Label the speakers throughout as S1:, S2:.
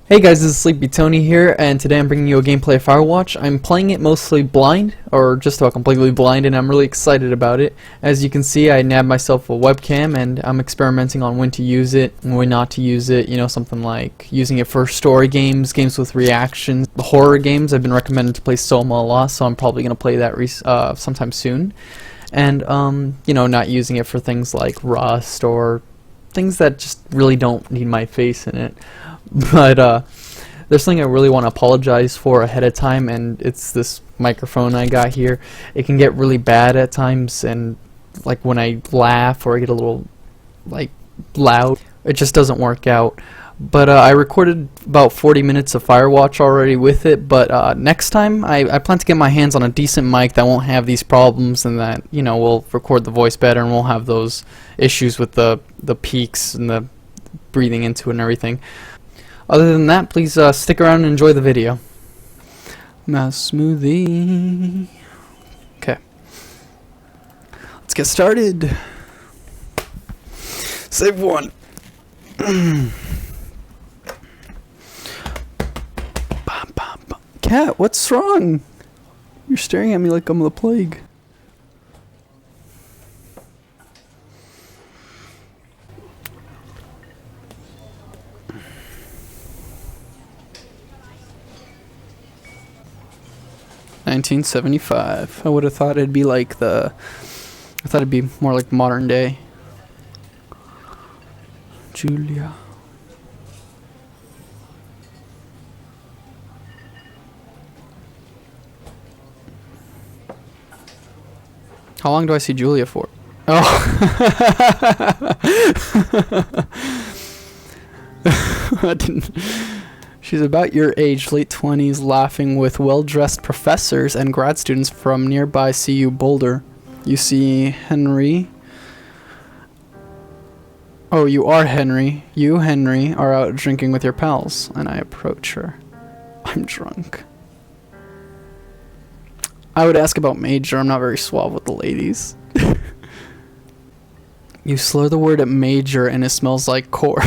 S1: Hey guys, this is Sleepy Tony here, and today I'm bringing you a gameplay of FIREWATCH. I'm playing it mostly blind, or just about completely blind, and I'm really excited about it. As you can see, I nabbed myself a webcam, and I'm experimenting on when to use it, and when not to use it. You know, something like using it for story games, games with reactions, the horror games. I've been recommended to play Soma a lot, so I'm probably going to play that sometime soon. And, you know, not using it for things like Rust, or things that just really don't need my face in it. But there's something I really want to apologize for ahead of time, and it's this microphone I got here. It can get really bad at times, and like when I laugh or I get a little like loud, it just doesn't work out. But I recorded about 40 minutes of FIREWATCH already with it, but next time I plan to get my hands on a decent mic that won't have these problems, and that, you know, will record the voice better and won't have those issues with the peaks and the breathing into it and everything. Other than that, please stick around and enjoy the video. Mouse smoothie. Okay. Let's get started. Save one. Cat, what's wrong? You're staring at me like I'm the plague. $1975. I would have thought it'd be like I thought it'd be more like modern day. Julia. How long do I see Julia for? Oh. I didn't. She's about your age, late 20s, laughing with well-dressed professors and grad students from nearby CU Boulder. You see Henry. Oh, you are Henry. You, Henry, are out drinking with your pals, and I approach her. I'm drunk. I would ask about Major. I'm not very suave with the ladies. You slur the word at Major, and it smells like core.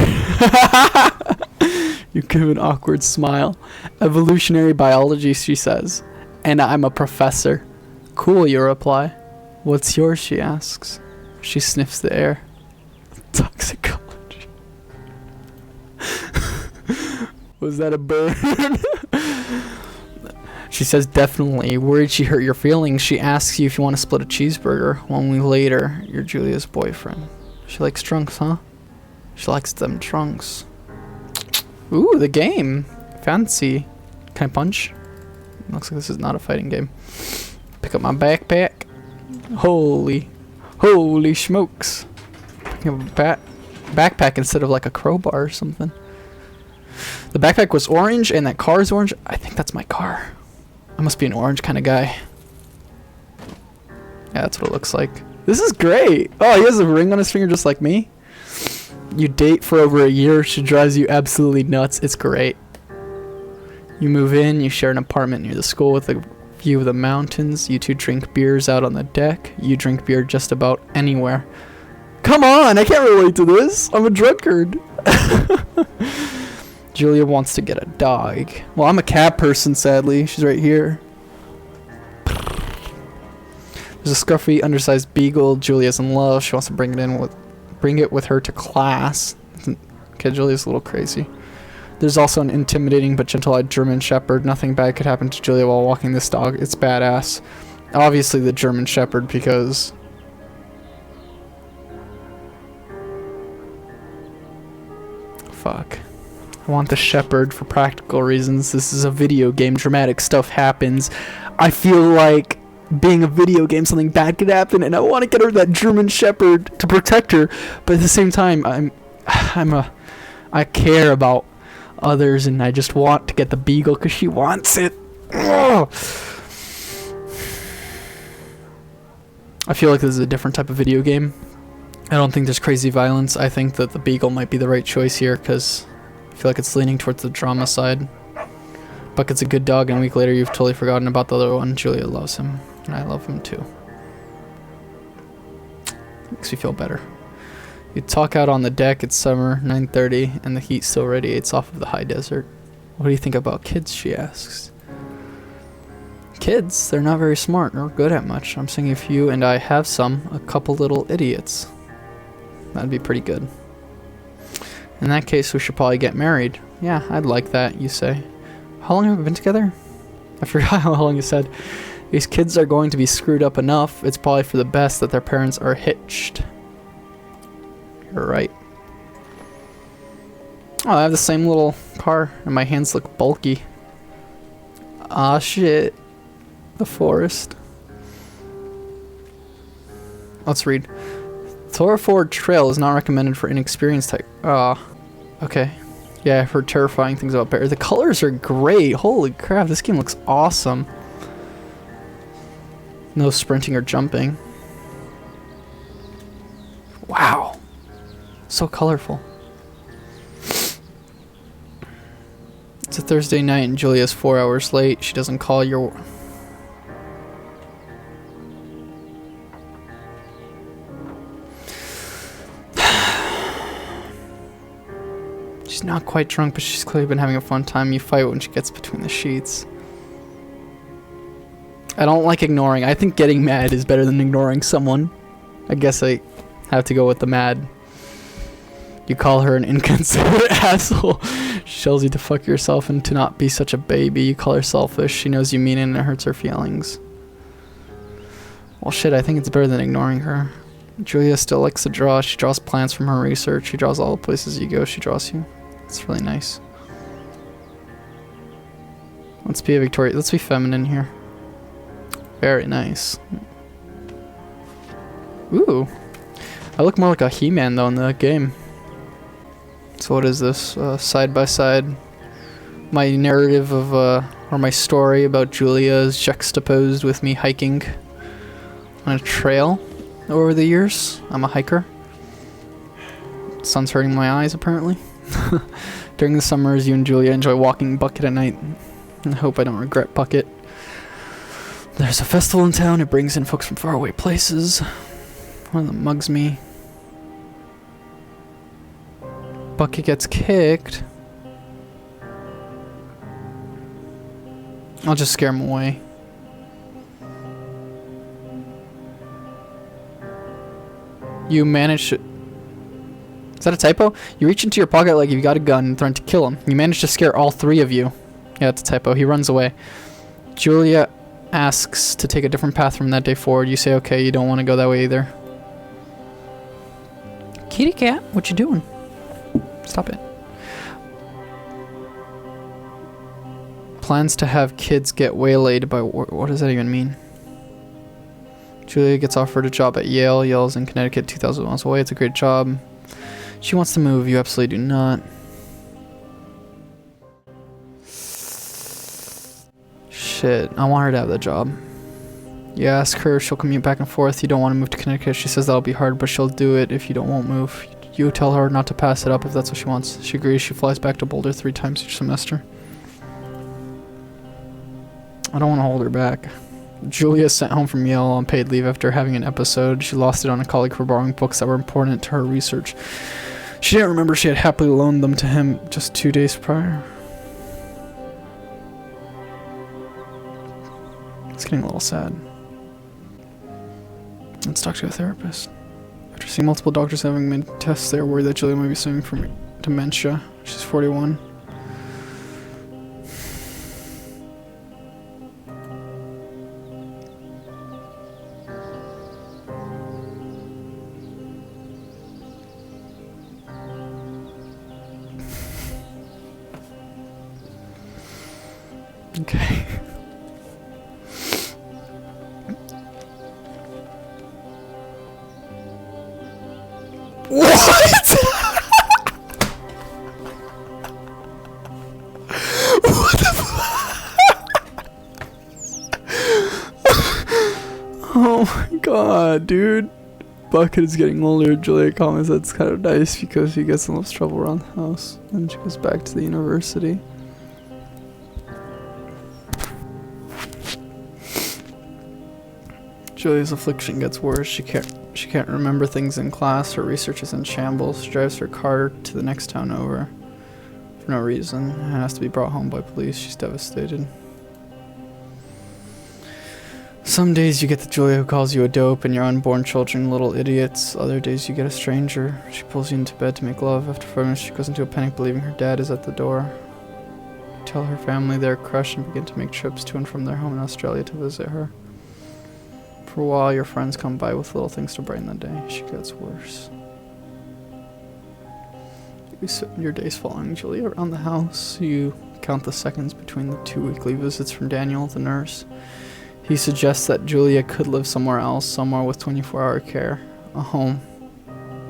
S1: You give an awkward smile. Evolutionary biology, she says. And I'm a professor. Cool, you reply. What's yours, she asks. She sniffs the air. Toxicology. Was that a bird? She says definitely. Worried she hurt your feelings, she asks you if you want to split a cheeseburger. 1 week later, you're Julia's boyfriend. She likes trunks, huh? She likes them trunks. Ooh, the game. Fancy. Can I punch? Looks like this is not a fighting game. Pick up my backpack. Holy smokes. Picking up a backpack instead of like a crowbar or something. The backpack was orange and that car is orange. I think that's my car. I must be an orange kind of guy. Yeah, that's what it looks like. This is great. Oh, he has a ring on his finger just like me. You date for over a year. She drives you absolutely nuts. It's great. You move in. You share an apartment near the school with a view of the mountains. You two drink beers out on the deck. You drink beer just about anywhere. Come on, I can't relate to this. I'm a drunkard. Julia wants to get a dog. Well, I'm a cat person, sadly. She's right here. There's a scruffy, undersized beagle. Julia's in love. She wants to bring it with her to class. Okay, Julia's a little crazy. There's also an intimidating but gentle-eyed German Shepherd. Nothing bad could happen to Julia while walking this dog. It's badass. Obviously the German Shepherd, because... Fuck. I want the Shepherd for practical reasons. This is a video game. Dramatic stuff happens. I feel like being a video game, something bad could happen, and I want to get her that German Shepherd to protect her, but at the same time, I care about others, and I just want to get the beagle because she wants it. Ugh. I feel like this is a different type of video game. I don't think there's crazy violence. I think that the beagle might be the right choice here, because I feel like it's leaning towards the drama side. Bucket's a good dog, and a week later you've totally forgotten about the other one. Julia loves him. And I love him too. Makes me feel better. You talk out on the deck. It's summer, 9:30, and the heat still radiates off of the high desert. What do you think about kids, she asks. Kids? They're not very smart or good at much. I'm saying if you and I have some, a couple little idiots. That'd be pretty good. In that case, we should probably get married. Yeah, I'd like that, you say. How long have we been together? I forgot how long you said. These kids are going to be screwed up enough. It's probably for the best that their parents are hitched. You're right. Oh, I have the same little car, and my hands look bulky. Ah, shit. The forest. Let's read. Thoroughford Trail is not recommended for inexperienced type. Okay. Yeah, I've heard terrifying things about bears. The colors are great. Holy crap, this game looks awesome. No sprinting or jumping. Wow. So colorful. It's a Thursday night and Julia's 4 hours late. She doesn't call your... She's not quite drunk, but she's clearly been having a fun time. You fight when she gets between the sheets. I don't like ignoring. I think getting mad is better than ignoring someone. I guess I have to go with the mad. You call her an inconsiderate asshole. She tells you to fuck yourself and to not be such a baby. You call her selfish. She knows you mean it and it hurts her feelings. Well, shit, I think it's better than ignoring her. Julia still likes to draw. She draws plants from her research. She draws all the places you go. She draws you. It's really nice. Let's be a Victoria. Let's be feminine here. Very nice. Ooh. I look more like a He-Man though in the game. So what is this? Side by side. My narrative of, or my story about Julia is juxtaposed with me hiking on a trail over the years. I'm a hiker. Sun's hurting my eyes apparently. During the summers, you and Julia enjoy walking Bucket at night. And I hope I don't regret Bucket. There's a festival in town. It brings in folks from faraway places. One of them mugs me. Bucket gets kicked. I'll just scare him away. You manage to... Is that a typo? You reach into your pocket like you've got a gun and threaten to kill him. You manage to scare all three of you. Yeah, it's a typo. He runs away. Julia asks to take a different path from that day forward. You say, okay, you don't want to go that way either. Kitty cat, what you doing? Stop it. Plans to have kids get waylaid by... What does that even mean? Julia gets offered a job at Yale. Yale's in Connecticut, 2,000 miles away. It's a great job. She wants to move. You absolutely do not. Shit, I want her to have the job. You ask her, she'll commute back and forth. You don't want to move to Connecticut. She says that'll be hard, but she'll do it if you won't move. You tell her not to pass it up if that's what she wants. She agrees. She flies back to Boulder 3 times each semester. I don't want to hold her back. Julia sent home from Yale on paid leave after having an episode. She lost it on a colleague for borrowing books that were important to her research. She didn't remember she had happily loaned them to him just 2 days prior. It's getting a little sad. Let's talk to a therapist. After seeing multiple doctors having made tests, they are worried that Julia might be suffering from dementia. She's 41. Okay. What? What the Oh my god, dude. Bucket is getting older. Julia comments that's kind of nice because he gets in less trouble around the house. And she goes back to the university. Julia's affliction gets worse. She can't remember things in class. Her research is in shambles. She drives her car to the next town over. for no reason and has to be brought home by police. She's devastated. Some days you get the Julia who calls you a dope and your unborn children little idiots. Other days you get a stranger. She pulls you into bed to make love. After 5 minutes she goes into a panic believing her dad is at the door. You tell her family they're crushed and begin to make trips to and from their home in Australia to visit her. For a while your friends come by with little things to brighten the day. She gets worse. You spend your days following Julia around the house. You count the seconds between the 2 weekly visits from Daniel, the nurse. He suggests that Julia could live somewhere else, somewhere with 24-hour care, a home.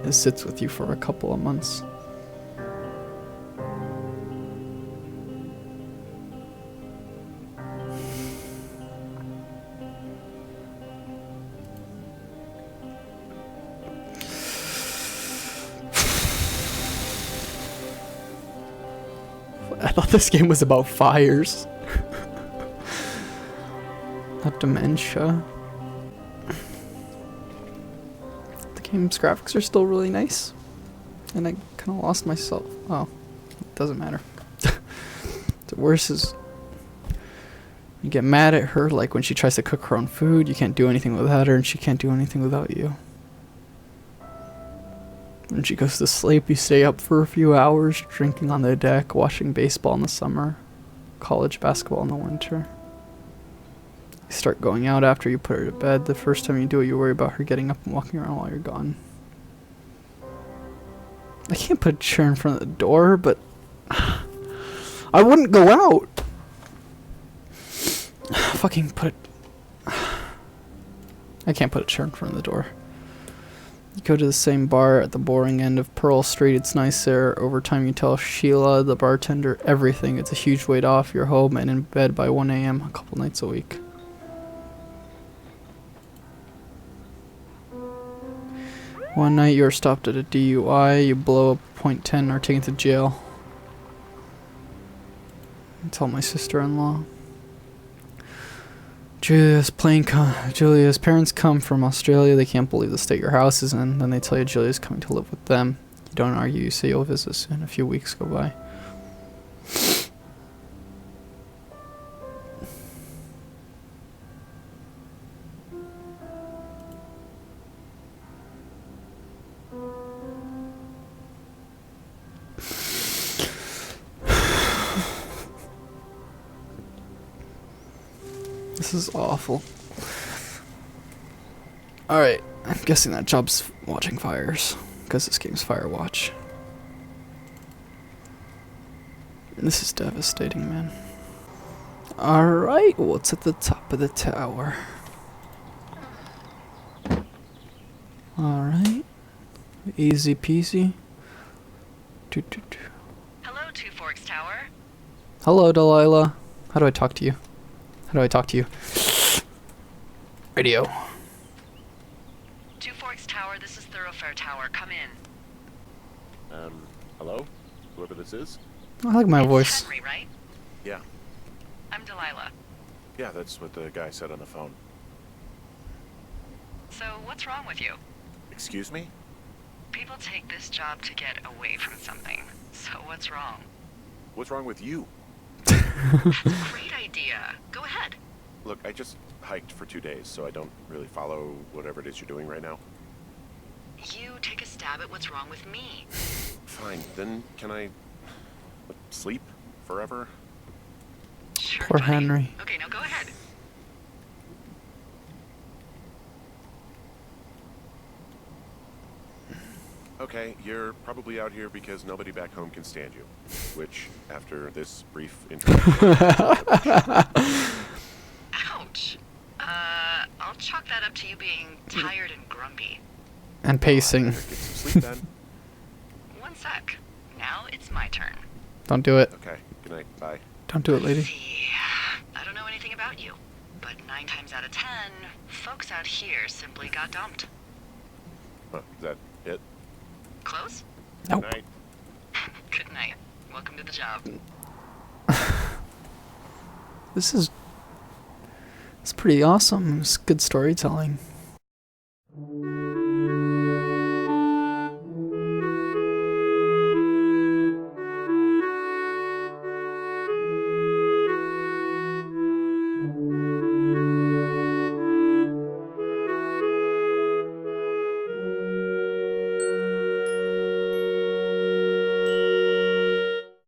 S1: It sits with you for a couple of months. I thought this game was about fires. Not dementia. The game's graphics are still really nice. And I kind of lost myself. Oh, it doesn't matter. The worst is you get mad at her, like when she tries to cook her own food. You can't do anything without her, and she can't do anything without you. When she goes to sleep, you stay up for a few hours, drinking on the deck, watching baseball in the summer, college basketball in the winter. You start going out after you put her to bed. The first time you do it, you worry about her getting up and walking around while you're gone. I can't put a chair in front of the door, but I wouldn't go out. Fucking put it. I can't put a chair in front of the door. You go to the same bar at the boring end of Pearl Street. It's nice there. Over time you tell Sheila, the bartender, everything. It's a huge weight off. You're home and in bed by 1 a.m. a couple nights a week. One night you're stopped at a DUI. You blow up .10 or taken to jail. I tell my sister-in-law. Julia's parents come from Australia. They can't believe the state your house is in. Then they tell you Julia's coming to live with them. You don't argue. You say you'll visit soon. A few weeks go by. This is awful. Alright, I'm guessing that job's watching fires, because this game's Firewatch. This is devastating, man. Alright, what's at the top of the tower? Alright. Easy peasy.
S2: Hello, Two Forks Tower.
S1: Hello, Delilah. How do I talk to you? How do I talk to you? Radio.
S2: Two Forks Tower, this is Thoroughfare Tower. Come in.
S3: Hello? Whoever this is?
S1: I like my
S2: It's
S1: voice.
S2: Henry, right?
S3: Yeah.
S2: I'm Delilah.
S3: Yeah, that's what the guy said on the phone.
S2: So, what's wrong with you?
S3: Excuse me?
S2: People take this job to get away from something. So, what's wrong?
S3: What's wrong with you?
S2: That's a great idea. Go ahead.
S3: Look, I just hiked for 2 days, so I don't really follow whatever it is you're doing right now.
S2: You take a stab at what's wrong with me.
S3: Fine, then can I sleep forever?
S2: Sure,
S1: Poor
S2: buddy.
S1: Henry.
S2: Okay, now go ahead.
S3: Okay, you're probably out here because nobody back home can stand you. Which, after this brief introduction...
S2: Ouch. I'll chalk that up to you being tired and grumpy.
S1: And pacing.
S3: Get some sleep then.
S2: One sec. Now it's my turn.
S1: Don't do it.
S3: Okay, good night, bye.
S1: Don't do it,
S2: Let's
S1: lady.
S2: see. I don't know anything about you, but 9 times out of 10, folks out here simply got dumped.
S3: Huh, is that it?
S2: Close?
S1: Nope.
S3: Good night.
S2: Good night. Welcome to the job.
S1: This is... It's pretty awesome. It's good storytelling.